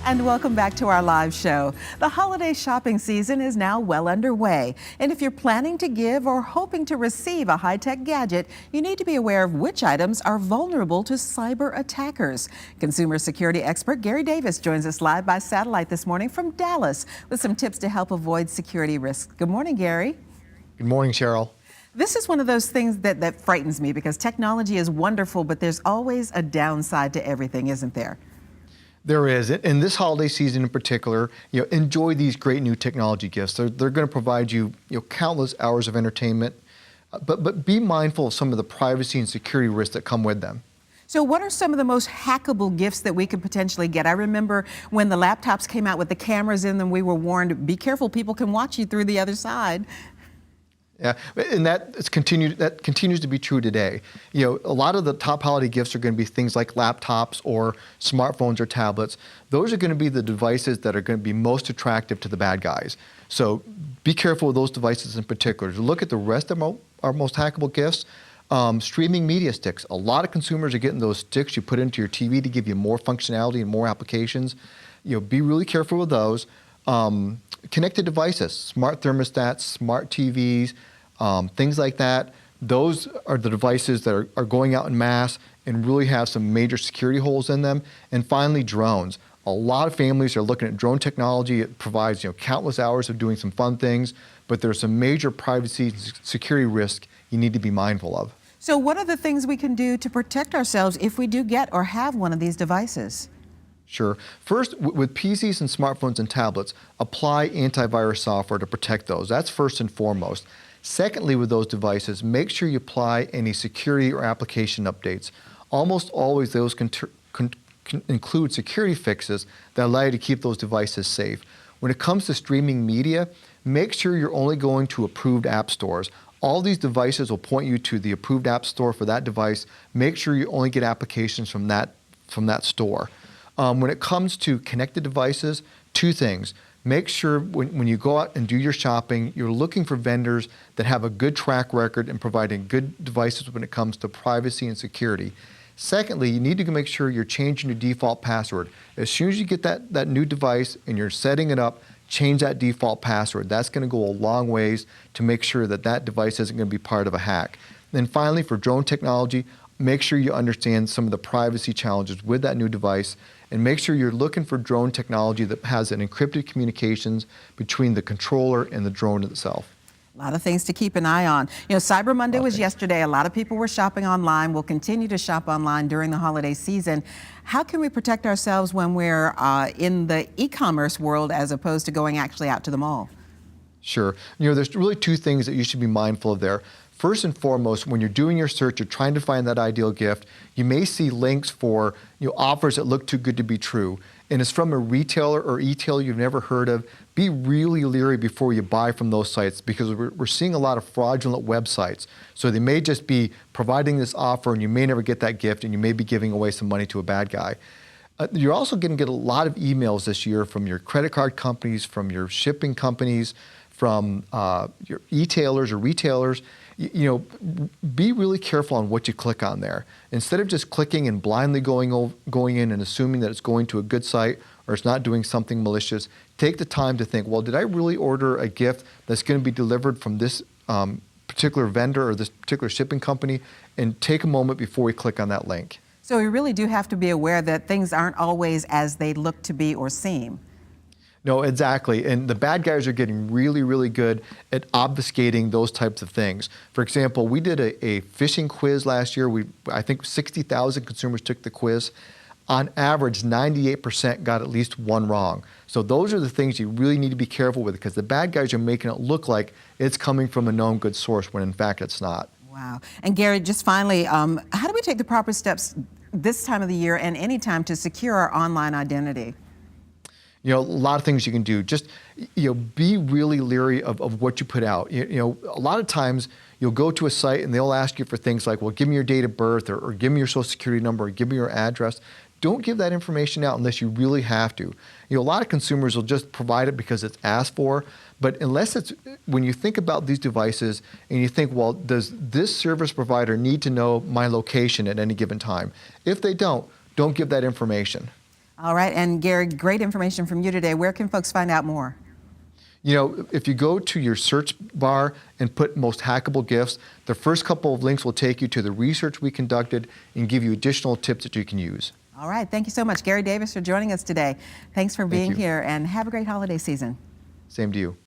And welcome back to our live show. The holiday shopping season is now well underway. And if you're planning to give or hoping to receive a high-tech gadget, you need to be aware of which items are vulnerable to cyber attackers. Consumer security expert Gary Davis joins us live by satellite this morning from Dallas with some tips to help avoid security risks. Good morning, Gary. Good morning, Cheryl. This is one of those things that frightens me because technology is wonderful, but there's always a downside to everything, isn't there? There is. In this holiday season in particular, enjoy these great new technology gifts. They're going to provide you, countless hours of entertainment, but be mindful of some of the privacy and security risks that come with them. So what are some of the most hackable gifts that we could potentially get? I remember when the laptops came out with the cameras in them, we were warned, be careful, people can watch you through the other side. Yeah, and that continues to be true today. A lot of the top holiday gifts are going to be things like laptops or smartphones or tablets. Those are going to be the devices that are going to be most attractive to the bad guys. So be careful with those devices in particular. To look at the rest of our most hackable gifts, streaming media sticks. A lot of consumers are getting those sticks you put into your TV to give you more functionality and more applications. Be really careful with those. Connected devices, smart thermostats, smart TVs, things like that. Those are the devices that are going out in mass and really have some major security holes in them. And finally, drones. A lot of families are looking at drone technology. It provides countless hours of doing some fun things, but there's some major privacy and security risk you need to be mindful of. So what are the things we can do to protect ourselves if we do get or have one of these devices? Sure. First, with PCs and smartphones and tablets, apply antivirus software to protect those. That's first and foremost. Secondly, with those devices, make sure you apply any security or application updates. Almost always those can include security fixes that allow you to keep those devices safe. When it comes to streaming media, make sure you're only going to approved app stores. All these devices will point you to the approved app store for that device. Make sure you only get applications from that store. When it comes to connected devices, two things. Make sure when you go out and do your shopping, you're looking for vendors that have a good track record in providing good devices when it comes to privacy and security. Secondly, you need to make sure you're changing your default password. As soon as you get that new device and you're setting it up, change that default password. That's going to go a long ways to make sure that device isn't going to be part of a hack. Then finally, for drone technology, make sure you understand some of the privacy challenges with that new device, and make sure you're looking for drone technology that has an encrypted communications between the controller and the drone itself. A lot of things to keep an eye on. Cyber Monday was yesterday. A lot of people were shopping online. We'll continue to shop online during the holiday season. How can we protect ourselves when we're in the e-commerce world as opposed to going actually out to the mall? Sure. There's really two things that you should be mindful of there. First and foremost, when you're doing your search, you're trying to find that ideal gift, you may see links for offers that look too good to be true. And it's from a retailer or e-tailer you've never heard of. Be really leery before you buy from those sites, because we're seeing a lot of fraudulent websites. So they may just be providing this offer and you may never get that gift, and you may be giving away some money to a bad guy. You're also going to get a lot of emails this year from your credit card companies, from your shipping companies, from your e-tailers or retailers. Be really careful on what you click on there. Instead of just clicking and blindly going in and assuming that it's going to a good site or it's not doing something malicious, take the time to think, well, did I really order a gift that's going to be delivered from this particular vendor or this particular shipping company? And take a moment before we click on that link. So we really do have to be aware that things aren't always as they look to be or seem. No, exactly. And the bad guys are getting really, really good at obfuscating those types of things. For example, we did a phishing quiz last year. I think 60,000 consumers took the quiz. On average, 98% got at least one wrong. So those are the things you really need to be careful with, because the bad guys are making it look like it's coming from a known good source when in fact it's not. Wow. And Gary, just finally, how do we take the proper steps this time of the year and any time to secure our online identity? A lot of things you can do. Just, be really leery of what you put out. A lot of times you'll go to a site and they'll ask you for things like, well, give me your date of birth, or give me your social security number, or give me your address. Don't give that information out unless you really have to. A lot of consumers will just provide it because it's asked for, but when you think about these devices and you think, well, does this service provider need to know my location at any given time? If they don't give that information. All right, and Gary, great information from you today. Where can folks find out more? You know, if you go to your search bar and put most hackable gifts, the first couple of links will take you to the research we conducted and give you additional tips that you can use. All right, thank you so much, Gary Davis, for joining us today. Thanks for being you. here, and have a great holiday season. Same to you.